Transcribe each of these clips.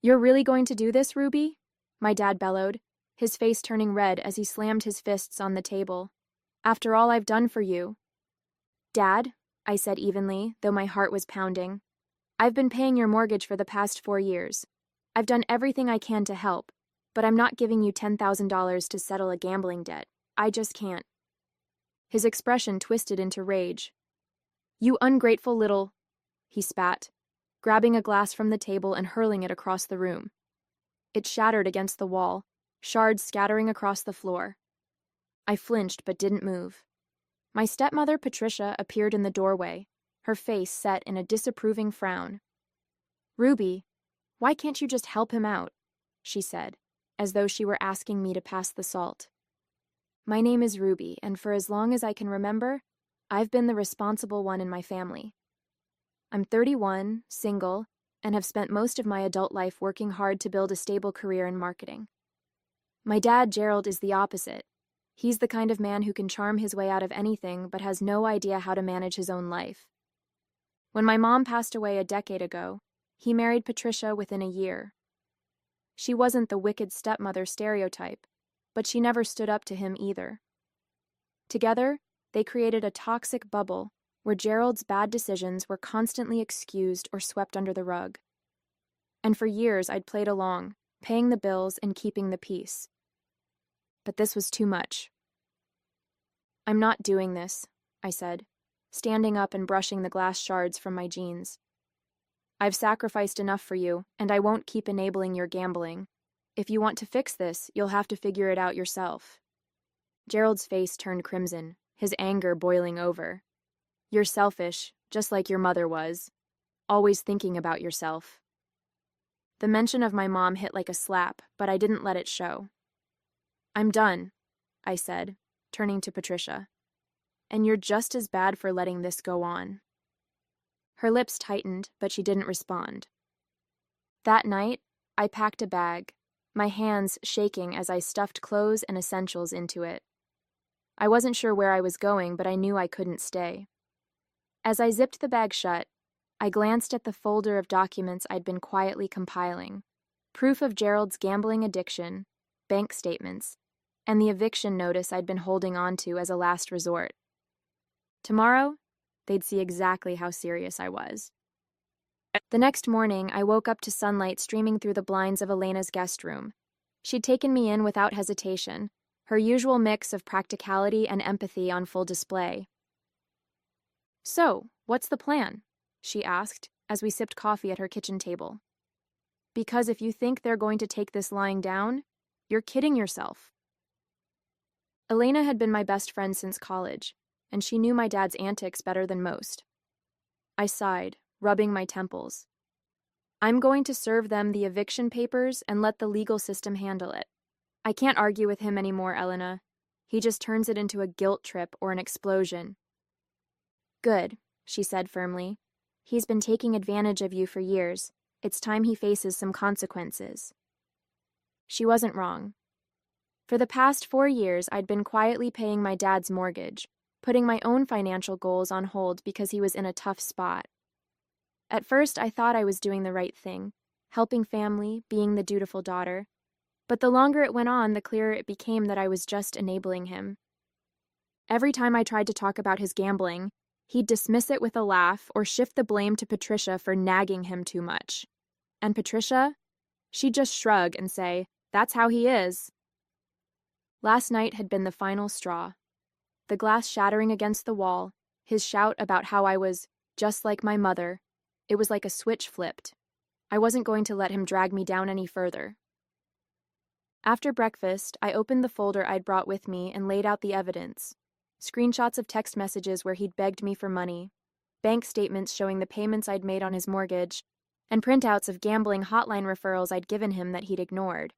"You're really going to do this, Ruby?" my dad bellowed, his face turning red as he slammed his fists on the table. "After all I've done for you." "Dad," I said evenly, though my heart was pounding, "I've been paying your mortgage for the past 4 years. I've done everything I can to help, but I'm not giving you $10,000 to settle a gambling debt. I just can't." His expression twisted into rage. "You ungrateful little—" he spat, grabbing a glass from the table and hurling it across the room. It shattered against the wall, shards scattering across the floor. I flinched but didn't move. My stepmother, Patricia, appeared in the doorway, her face set in a disapproving frown. "Ruby, why can't you just help him out?" she said, as though she were asking me to pass the salt. "My name is Ruby, and for as long as I can remember, I've been the responsible one in my family. I'm 31, single, and have spent most of my adult life working hard to build a stable career in marketing. My dad, Gerald, is the opposite. He's the kind of man who can charm his way out of anything but has no idea how to manage his own life. When my mom passed away a decade ago, he married Patricia within a year. She wasn't the wicked stepmother stereotype, but she never stood up to him either. Together, they created a toxic bubble where Gerald's bad decisions were constantly excused or swept under the rug. And for years I'd played along, paying the bills and keeping the peace. But this was too much. "I'm not doing this," I said, standing up and brushing the glass shards from my jeans. "I've sacrificed enough for you, and I won't keep enabling your gambling. If you want to fix this, you'll have to figure it out yourself." Gerald's face turned crimson, his anger boiling over. "You're selfish, just like your mother was. Always thinking about yourself." The mention of my mom hit like a slap, but I didn't let it show. "I'm done," I said, turning to Patricia. "And you're just as bad for letting this go on." Her lips tightened, but she didn't respond. That night, I packed a bag, my hands shaking as I stuffed clothes and essentials into it. I wasn't sure where I was going, but I knew I couldn't stay. As I zipped the bag shut, I glanced at the folder of documents I'd been quietly compiling: proof of Gerald's gambling addiction, bank statements, and the eviction notice I'd been holding on to as a last resort. Tomorrow, they'd see exactly how serious I was. The next morning, I woke up to sunlight streaming through the blinds of Elena's guest room. She'd taken me in without hesitation, her usual mix of practicality and empathy on full display. "So, what's the plan?" she asked, as we sipped coffee at her kitchen table. "Because if you think they're going to take this lying down, you're kidding yourself." Elena had been my best friend since college, and she knew my dad's antics better than most. I sighed, rubbing my temples. "I'm going to serve them the eviction papers and let the legal system handle it. I can't argue with him anymore, Elena. He just turns it into a guilt trip or an explosion." "Good," she said firmly. "He's been taking advantage of you for years. It's time he faces some consequences." She wasn't wrong. For the past 4 years, I'd been quietly paying my dad's mortgage, putting my own financial goals on hold because he was in a tough spot. At first, I thought I was doing the right thing, helping family, being the dutiful daughter. But the longer it went on, the clearer it became that I was just enabling him. Every time I tried to talk about his gambling, he'd dismiss it with a laugh or shift the blame to Patricia for nagging him too much. And Patricia? She'd just shrug and say, "That's how he is." Last night had been the final straw. The glass shattering against the wall, his shout about how I was just like my mother. It was like a switch flipped. I wasn't going to let him drag me down any further. After breakfast, I opened the folder I'd brought with me and laid out the evidence. Screenshots of text messages where he'd begged me for money, bank statements showing the payments I'd made on his mortgage, and printouts of gambling hotline referrals I'd given him that he'd ignored.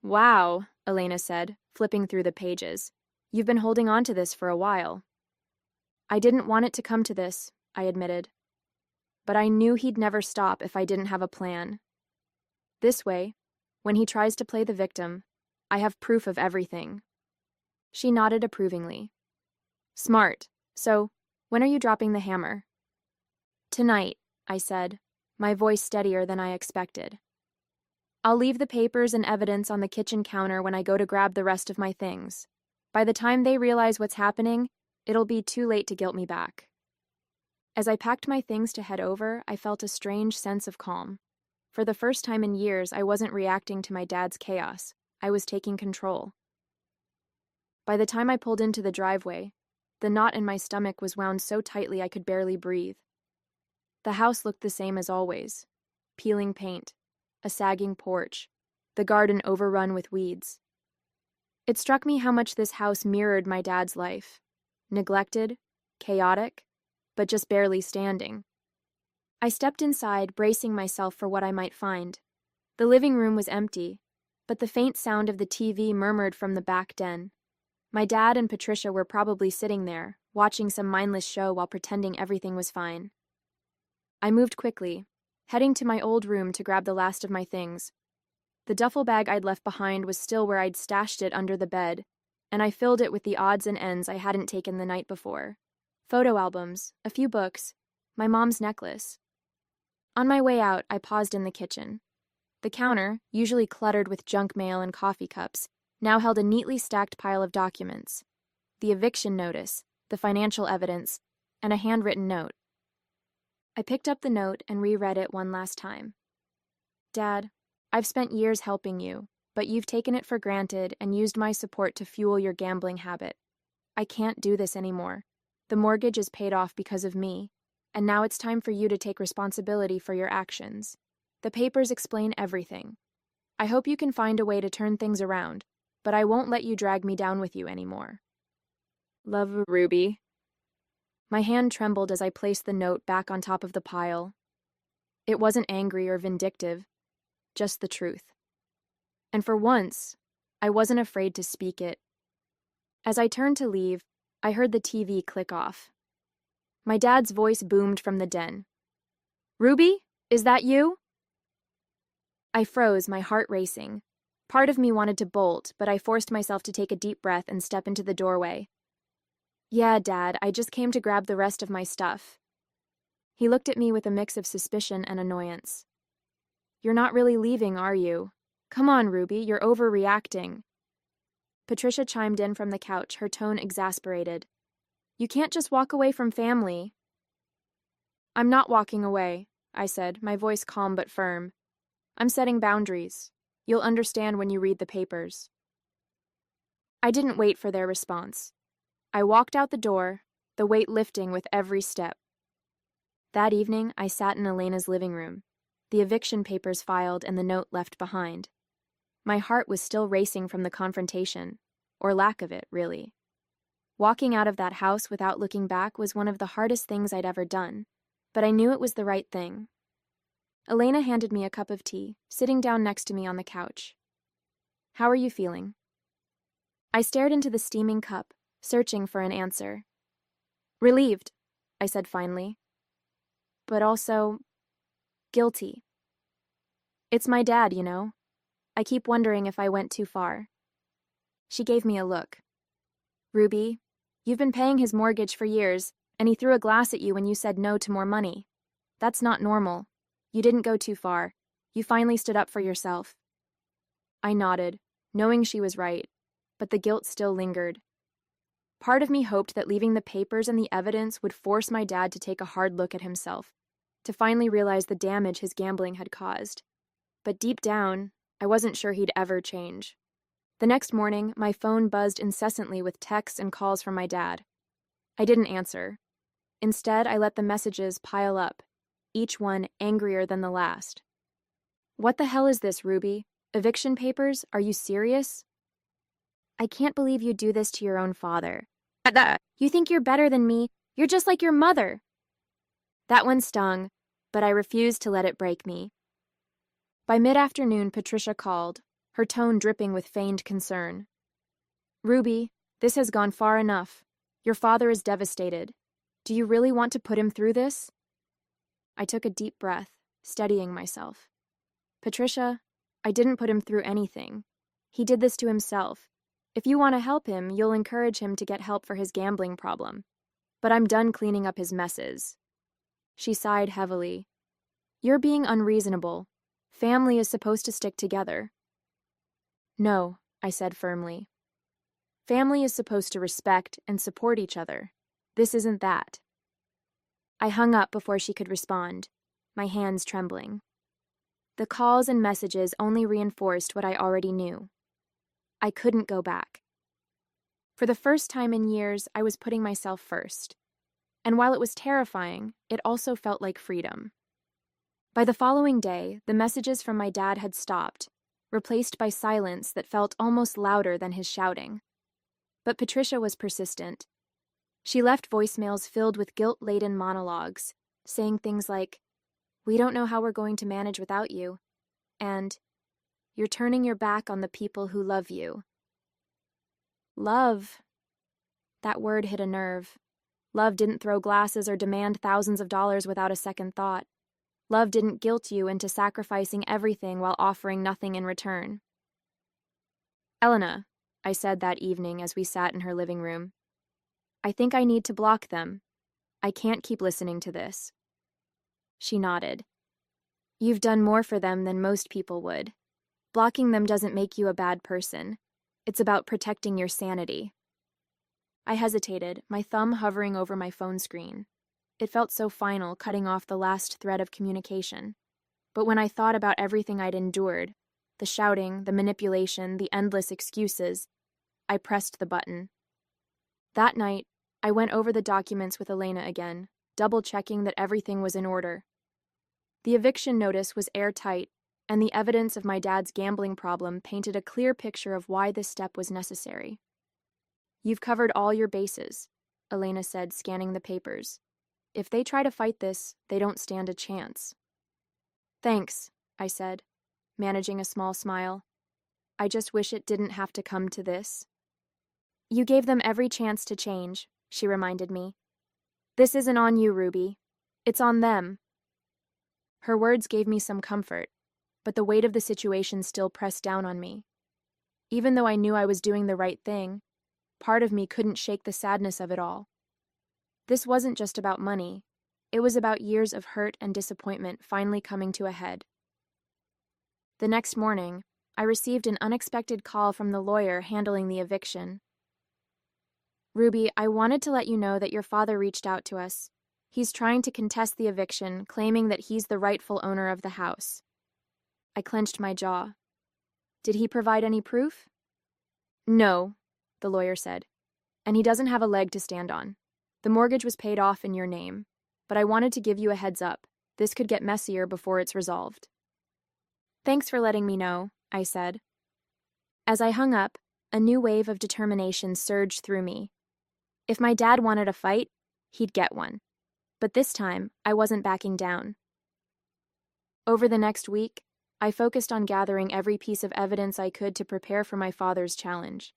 "Wow," Elena said, flipping through the pages. "You've been holding on to this for a while." "I didn't want it to come to this," I admitted. "But I knew he'd never stop if I didn't have a plan. This way, when he tries to play the victim, I have proof of everything." She nodded approvingly. "Smart. So, when are you dropping the hammer?" "Tonight," I said, my voice steadier than I expected. I'll leave the papers and evidence on the kitchen counter when I go to grab the rest of my things. By the time they realize what's happening, it'll be too late to guilt me back. As I packed my things to head over, I felt a strange sense of calm. For the first time in years, I wasn't reacting to my dad's chaos. I was taking control. By the time I pulled into the driveway, the knot in my stomach was wound so tightly I could barely breathe. The house looked the same as always. Peeling paint, a sagging porch, the garden overrun with weeds. It struck me how much this house mirrored my dad's life. Neglected, chaotic, but just barely standing. I stepped inside, bracing myself for what I might find. The living room was empty, but the faint sound of the TV murmured from the back den. My dad and Patricia were probably sitting there, watching some mindless show while pretending everything was fine. I moved quickly, heading to my old room to grab the last of my things. The duffel bag I'd left behind was still where I'd stashed it under the bed, and I filled it with the odds and ends I hadn't taken the night before. Photo albums, a few books, my mom's necklace. On my way out, I paused in the kitchen. The counter, usually cluttered with junk mail and coffee cups, now held a neatly stacked pile of documents. The eviction notice, the financial evidence, and a handwritten note. I picked up the note and reread it one last time. Dad, I've spent years helping you, but you've taken it for granted and used my support to fuel your gambling habit. I can't do this anymore. The mortgage is paid off because of me, and now it's time for you to take responsibility for your actions. The papers explain everything. I hope you can find a way to turn things around, but I won't let you drag me down with you anymore. Love, Ruby. My hand trembled as I placed the note back on top of the pile. It wasn't angry or vindictive, just the truth. And for once, I wasn't afraid to speak it. As I turned to leave, I heard the TV click off. My dad's voice boomed from the den. Ruby, is that you? I froze, my heart racing. Part of me wanted to bolt, but I forced myself to take a deep breath and step into the doorway. Yeah, Dad, I just came to grab the rest of my stuff. He looked at me with a mix of suspicion and annoyance. You're not really leaving, are you? Come on, Ruby, you're overreacting. Patricia chimed in from the couch, her tone exasperated. You can't just walk away from family. I'm not walking away, I said, my voice calm but firm. I'm setting boundaries. You'll understand when you read the papers. I didn't wait for their response. I walked out the door, the weight lifting with every step. That evening, I sat in Elena's living room, the eviction papers filed and the note left behind. My heart was still racing from the confrontation, or lack of it, really. Walking out of that house without looking back was one of the hardest things I'd ever done, but I knew it was the right thing. Elena handed me a cup of tea, sitting down next to me on the couch. How are you feeling? I stared into the steaming cup, searching for an answer. Relieved, I said finally. But also guilty. It's my dad, you know. I keep wondering if I went too far. She gave me a look. Ruby, you've been paying his mortgage for years, and he threw a glass at you when you said no to more money. That's not normal. You didn't go too far. You finally stood up for yourself. I nodded, knowing she was right, but the guilt still lingered. Part of me hoped that leaving the papers and the evidence would force my dad to take a hard look at himself, to finally realize the damage his gambling had caused. But deep down, I wasn't sure he'd ever change. The next morning, my phone buzzed incessantly with texts and calls from my dad. I didn't answer. Instead, I let the messages pile up, each one angrier than the last. What the hell is this, Ruby? Eviction papers? Are you serious? I can't believe you do this to your own father. You think you're better than me? You're just like your mother. That one stung, but I refused to let it break me. By mid-afternoon, Patricia called, her tone dripping with feigned concern. Ruby, this has gone far enough. Your father is devastated. Do you really want to put him through this? I took a deep breath, steadying myself. Patricia, I didn't put him through anything. He did this to himself. If you want to help him, you'll encourage him to get help for his gambling problem. But I'm done cleaning up his messes. She sighed heavily. You're being unreasonable. Family is supposed to stick together. No, I said firmly. Family is supposed to respect and support each other. This isn't that. I hung up before she could respond, my hands trembling. The calls and messages only reinforced what I already knew. I couldn't go back. For the first time in years, I was putting myself first. And while it was terrifying, it also felt like freedom. By the following day, the messages from my dad had stopped, replaced by silence that felt almost louder than his shouting. But Patricia was persistent. She left voicemails filled with guilt-laden monologues, saying things like, "We don't know how we're going to manage without you," and "You're turning your back on the people who love you." Love. That word hit a nerve. Love didn't throw glasses or demand thousands of dollars without a second thought. Love didn't guilt you into sacrificing everything while offering nothing in return. "Elena," I said that evening as we sat in her living room, "I think I need to block them. I can't keep listening to this." She nodded. "You've done more for them than most people would. Blocking them doesn't make you a bad person. It's about protecting your sanity." I hesitated, my thumb hovering over my phone screen. It felt so final, cutting off the last thread of communication. But when I thought about everything I'd endured, the shouting, the manipulation, the endless excuses, I pressed the button. That night, I went over the documents with Elena again, double-checking that everything was in order. The eviction notice was airtight, and the evidence of my dad's gambling problem painted a clear picture of why this step was necessary. "You've covered all your bases," Elena said, scanning the papers. "If they try to fight this, they don't stand a chance." "Thanks," I said, managing a small smile. "I just wish it didn't have to come to this." "You gave them every chance to change," she reminded me. "This isn't on you, Ruby. It's on them." Her words gave me some comfort, but the weight of the situation still pressed down on me. Even though I knew I was doing the right thing, part of me couldn't shake the sadness of it all. This wasn't just about money. It was about years of hurt and disappointment finally coming to a head. The next morning, I received an unexpected call from the lawyer handling the eviction. "Ruby, I wanted to let you know that your father reached out to us. He's trying to contest the eviction, claiming that he's the rightful owner of the house." I clenched my jaw. "Did he provide any proof?" "No," the lawyer said, "and he doesn't have a leg to stand on. The mortgage was paid off in your name, but I wanted to give you a heads up. This could get messier before it's resolved." "Thanks for letting me know," I said. As I hung up, a new wave of determination surged through me. If my dad wanted a fight, he'd get one. But this time, I wasn't backing down. Over the next week, I focused on gathering every piece of evidence I could to prepare for my father's challenge.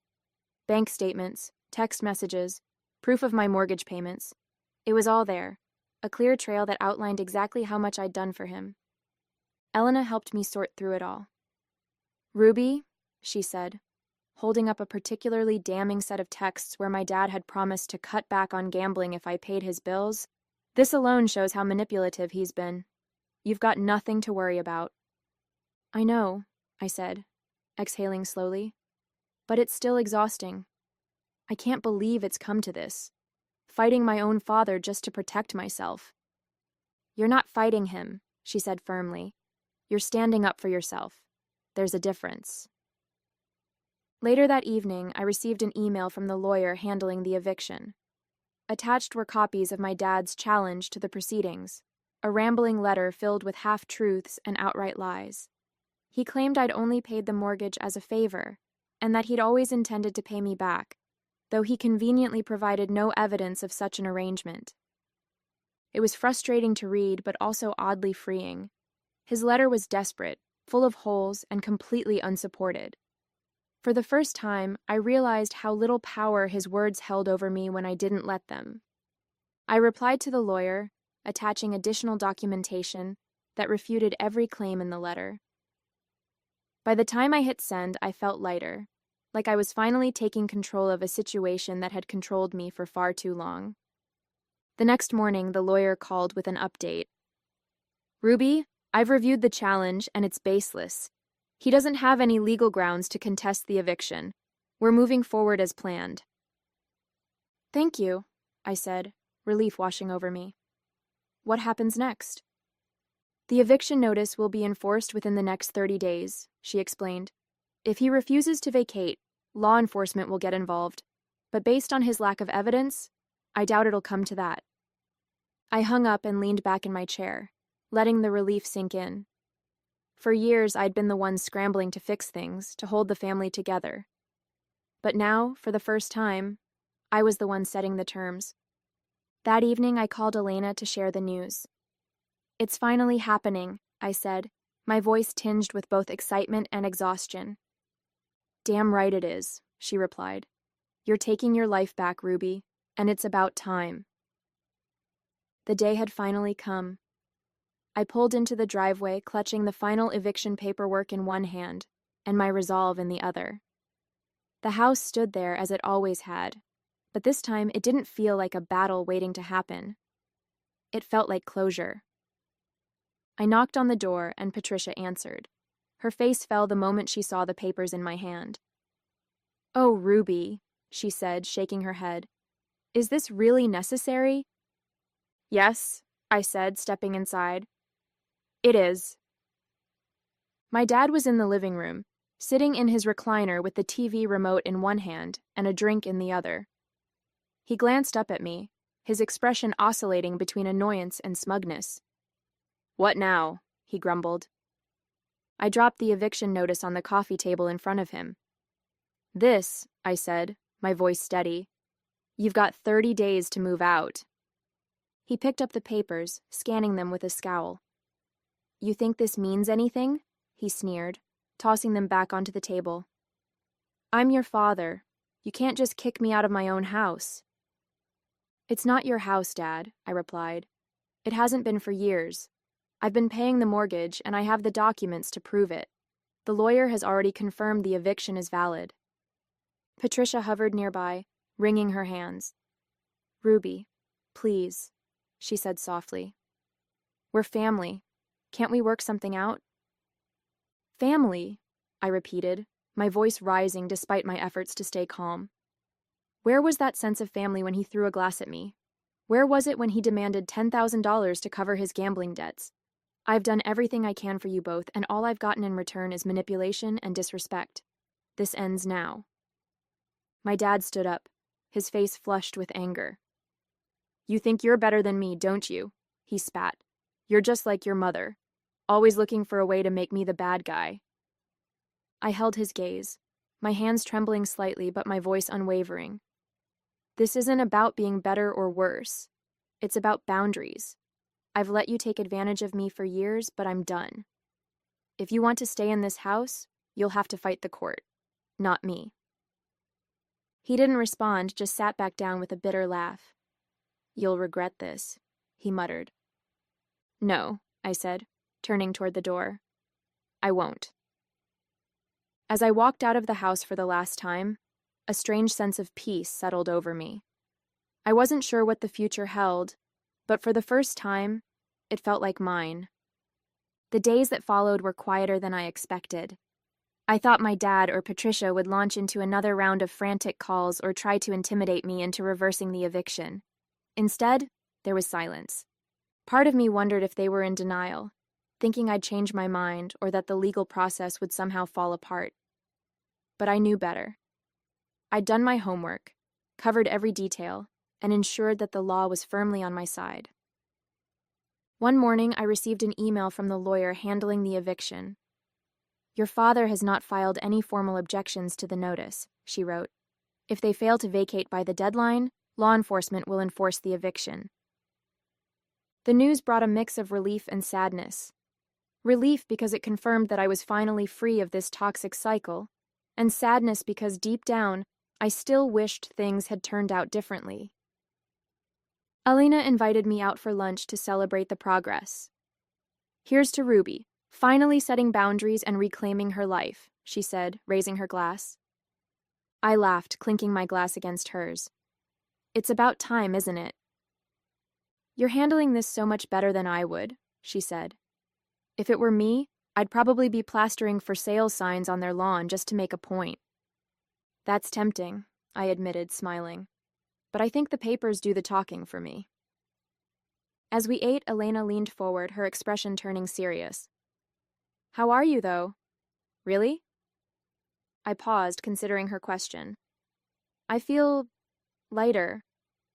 Bank statements, text messages, proof of my mortgage payments. It was all there, a clear trail that outlined exactly how much I'd done for him. Elena helped me sort through it all. "Ruby," she said, holding up a particularly damning set of texts where my dad had promised to cut back on gambling if I paid his bills, "this alone shows how manipulative he's been. You've got nothing to worry about." "I know," I said, exhaling slowly, "but it's still exhausting. I can't believe it's come to this. Fighting my own father just to protect myself." "You're not fighting him," she said firmly. "You're standing up for yourself. There's a difference." Later that evening, I received an email from the lawyer handling the eviction. Attached were copies of my dad's challenge to the proceedings, a rambling letter filled with half-truths and outright lies. He claimed I'd only paid the mortgage as a favor, and that he'd always intended to pay me back, though he conveniently provided no evidence of such an arrangement. It was frustrating to read, but also oddly freeing. His letter was desperate, full of holes, and completely unsupported. For the first time, I realized how little power his words held over me when I didn't let them. I replied to the lawyer, attaching additional documentation that refuted every claim in the letter. By the time I hit send, I felt lighter, like I was finally taking control of a situation that had controlled me for far too long. The next morning, the lawyer called with an update. "Ruby, I've reviewed the challenge, and it's baseless. He doesn't have any legal grounds to contest the eviction. We're moving forward as planned. Thank you, I said, relief washing over me. What happens next? The eviction notice will be enforced within the next 30 days, she explained. If he refuses to vacate, law enforcement will get involved. But based on his lack of evidence, I doubt it'll come to that. I hung up and leaned back in my chair, letting the relief sink in. For years, I'd been the one scrambling to fix things, to hold the family together. But now, for the first time, I was the one setting the terms. That evening, I called Elena to share the news. It's finally happening, I said, my voice tinged with both excitement and exhaustion. Damn right it is, she replied. You're taking your life back, Ruby, and it's about time. The day had finally come. I pulled into the driveway, clutching the final eviction paperwork in one hand and my resolve in the other. The house stood there as it always had, but this time it didn't feel like a battle waiting to happen. It felt like closure. I knocked on the door and Patricia answered. Her face fell the moment she saw the papers in my hand. "Oh, Ruby," she said, shaking her head. "Is this really necessary?" "Yes," I said, stepping inside. "It is." My dad was in the living room, sitting in his recliner with the TV remote in one hand and a drink in the other. He glanced up at me, his expression oscillating between annoyance and smugness. "What now?" he grumbled. I dropped the eviction notice on the coffee table in front of him. "This," I said, my voice steady. "You've got 30 days to move out." He picked up the papers, scanning them with a scowl. "You think this means anything?" he sneered, tossing them back onto the table. "I'm your father. You can't just kick me out of my own house." "It's not your house, Dad," I replied. "It hasn't been for years. I've been paying the mortgage, and I have the documents to prove it. The lawyer has already confirmed the eviction is valid." Patricia hovered nearby, wringing her hands. "Ruby, please," she said softly. "We're family. Can't we work something out?" "Family," I repeated, my voice rising despite my efforts to stay calm. Where was that sense of family when he threw a glass at me? Where was it when he demanded $10,000 to cover his gambling debts? I've done everything I can for you both, and all I've gotten in return is manipulation and disrespect. This ends now. My dad stood up, his face flushed with anger. "You think you're better than me, don't you?" he spat. "You're just like your mother, always looking for a way to make me the bad guy." I held his gaze, my hands trembling slightly but my voice unwavering. "This isn't about being better or worse. It's about boundaries. I've let you take advantage of me for years, but I'm done. If you want to stay in this house, you'll have to fight the court, not me." He didn't respond, just sat back down with a bitter laugh. "You'll regret this," he muttered. "No," I said, turning toward the door. "I won't." As I walked out of the house for the last time, a strange sense of peace settled over me. I wasn't sure what the future held, but for the first time, it felt like mine. The days that followed were quieter than I expected. I thought my dad or Patricia would launch into another round of frantic calls or try to intimidate me into reversing the eviction. Instead, there was silence. Part of me wondered if they were in denial, thinking I'd change my mind or that the legal process would somehow fall apart. But I knew better. I'd done my homework, covered every detail, and ensured that the law was firmly on my side. One morning, I received an email from the lawyer handling the eviction. "Your father has not filed any formal objections to the notice," she wrote. "If they fail to vacate by the deadline, law enforcement will enforce the eviction." The news brought a mix of relief and sadness. Relief because it confirmed that I was finally free of this toxic cycle, and sadness because deep down, I still wished things had turned out differently. Elena invited me out for lunch to celebrate the progress. "Here's to Ruby, finally setting boundaries and reclaiming her life," she said, raising her glass. I laughed, clinking my glass against hers. "It's about time, isn't it?" "You're handling this so much better than I would," she said. If it were me, I'd probably be plastering for sale signs on their lawn just to make a point. That's tempting, I admitted, smiling. But I think the papers do the talking for me. As we ate, Elena leaned forward, her expression turning serious. How are you, though? Really? I paused, considering her question. I feel lighter,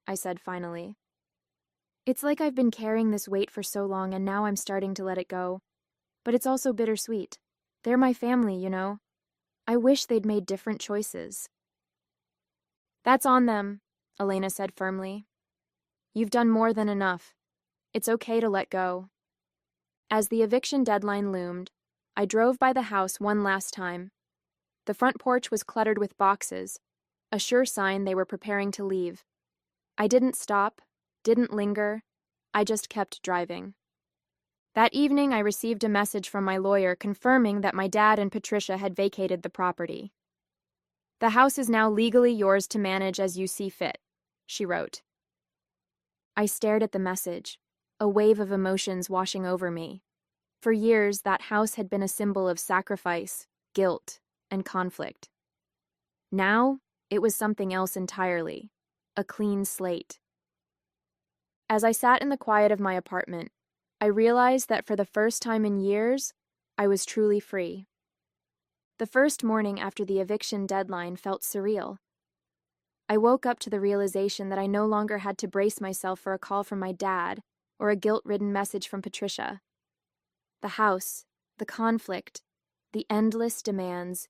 I said finally. It's like I've been carrying this weight for so long and now I'm starting to let it go. But it's also bittersweet. They're my family, you know. I wish they'd made different choices. That's on them, Elena said firmly. You've done more than enough. It's okay to let go. As the eviction deadline loomed, I drove by the house one last time. The front porch was cluttered with boxes, a sure sign they were preparing to leave. I didn't stop, didn't linger, I just kept driving. That evening, I received a message from my lawyer confirming that my dad and Patricia had vacated the property. The house is now legally yours to manage as you see fit, she wrote. I stared at the message, a wave of emotions washing over me. For years, that house had been a symbol of sacrifice, guilt, and conflict. Now, it was something else entirely, a clean slate. As I sat in the quiet of my apartment, I realized that for the first time in years, I was truly free. The first morning after the eviction deadline felt surreal. I woke up to the realization that I no longer had to brace myself for a call from my dad or a guilt-ridden message from Patricia. The house, the conflict, the endless demands,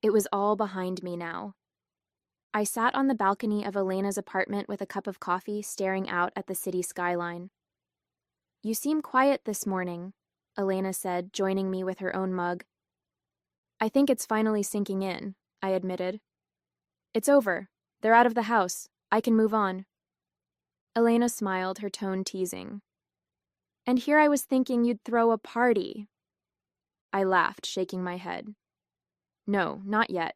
it was all behind me now. I sat on the balcony of Elena's apartment with a cup of coffee, staring out at the city skyline. You seem quiet this morning, Elena said, joining me with her own mug. I think it's finally sinking in, I admitted. It's over. They're out of the house. I can move on. Elena smiled, her tone teasing. And here I was thinking you'd throw a party. I laughed, shaking my head. No, not yet.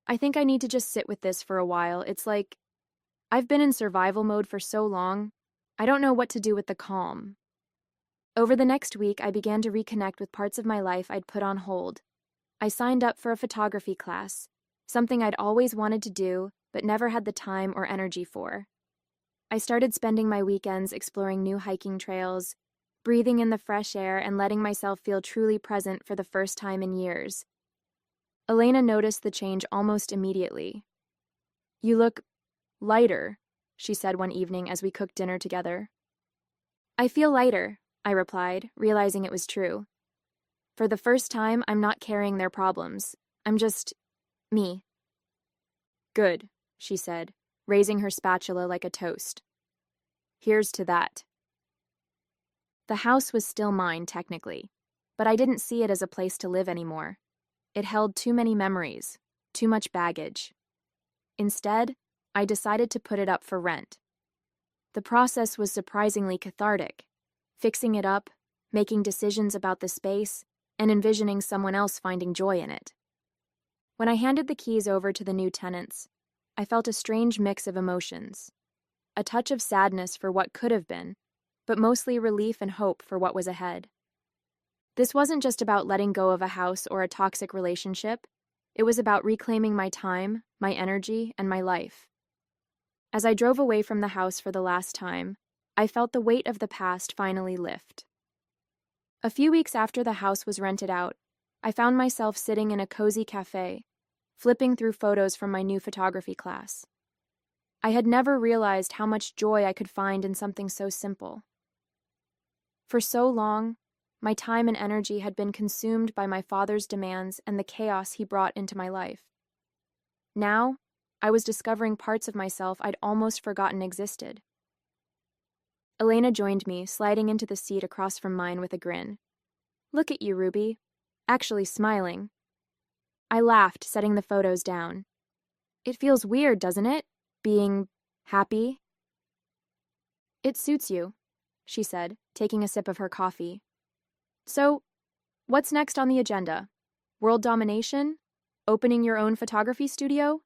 I think I need to just sit with this for a while. It's like, I've been in survival mode for so long, I don't know what to do with the calm. Over the next week, I began to reconnect with parts of my life I'd put on hold. I signed up for a photography class, something I'd always wanted to do, but never had the time or energy for. I started spending my weekends exploring new hiking trails, breathing in the fresh air and letting myself feel truly present for the first time in years. Elena noticed the change almost immediately. You look lighter, she said one evening as we cooked dinner together. I feel lighter, I replied, realizing it was true. For the first time, I'm not carrying their problems. I'm just me. Good, she said, raising her spatula like a toast. Here's to that. The house was still mine, technically, but I didn't see it as a place to live anymore. It held too many memories, too much baggage. Instead, I decided to put it up for rent. The process was surprisingly cathartic, fixing it up, making decisions about the space, and envisioning someone else finding joy in it. When I handed the keys over to the new tenants, I felt a strange mix of emotions. A touch of sadness for what could have been, but mostly relief and hope for what was ahead. This wasn't just about letting go of a house or a toxic relationship. It was about reclaiming my time, my energy, and my life. As I drove away from the house for the last time, I felt the weight of the past finally lift. A few weeks after the house was rented out, I found myself sitting in a cozy cafe, flipping through photos from my new photography class. I had never realized how much joy I could find in something so simple. For so long, my time and energy had been consumed by my father's demands and the chaos he brought into my life. Now, I was discovering parts of myself I'd almost forgotten existed. Elena joined me, sliding into the seat across from mine with a grin. Look at you, Ruby. Actually smiling. I laughed, setting the photos down. It feels weird, doesn't it? Being happy? It suits you, she said, taking a sip of her coffee. So, what's next on the agenda? World domination? Opening your own photography studio?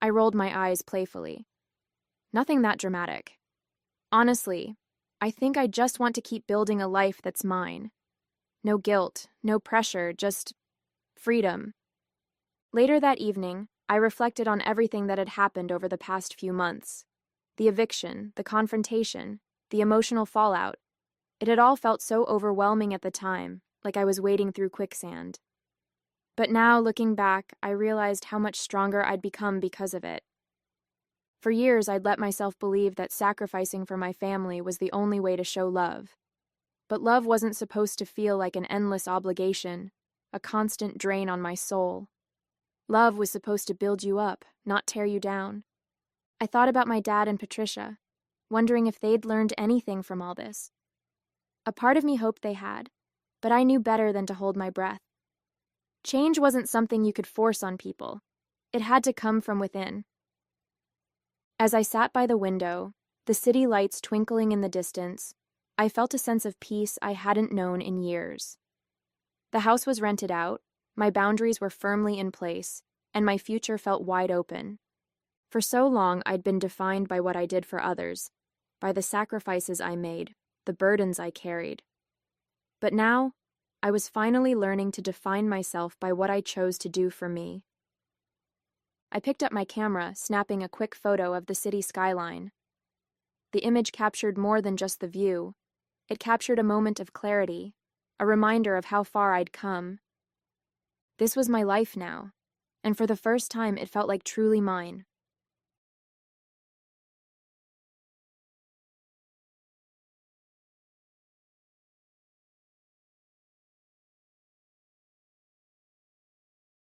I rolled my eyes playfully. Nothing that dramatic. Honestly, I think I just want to keep building a life that's mine. No guilt, no pressure, just freedom. Later that evening, I reflected on everything that had happened over the past few months. The eviction, the confrontation, the emotional fallout. It had all felt so overwhelming at the time, like I was wading through quicksand. But now, looking back, I realized how much stronger I'd become because of it. For years, I'd let myself believe that sacrificing for my family was the only way to show love. But love wasn't supposed to feel like an endless obligation, a constant drain on my soul. Love was supposed to build you up, not tear you down. I thought about my dad and Patricia, wondering if they'd learned anything from all this. A part of me hoped they had, but I knew better than to hold my breath. Change wasn't something you could force on people. It had to come from within. As I sat by the window, the city lights twinkling in the distance, I felt a sense of peace I hadn't known in years. The house was rented out, my boundaries were firmly in place, and my future felt wide open. For so long, I'd been defined by what I did for others, by the sacrifices I made, the burdens I carried. But now, I was finally learning to define myself by what I chose to do for me. I picked up my camera, snapping a quick photo of the city skyline. The image captured more than just the view. It captured a moment of clarity, a reminder of how far I'd come. This was my life now, and for the first time it felt like truly mine.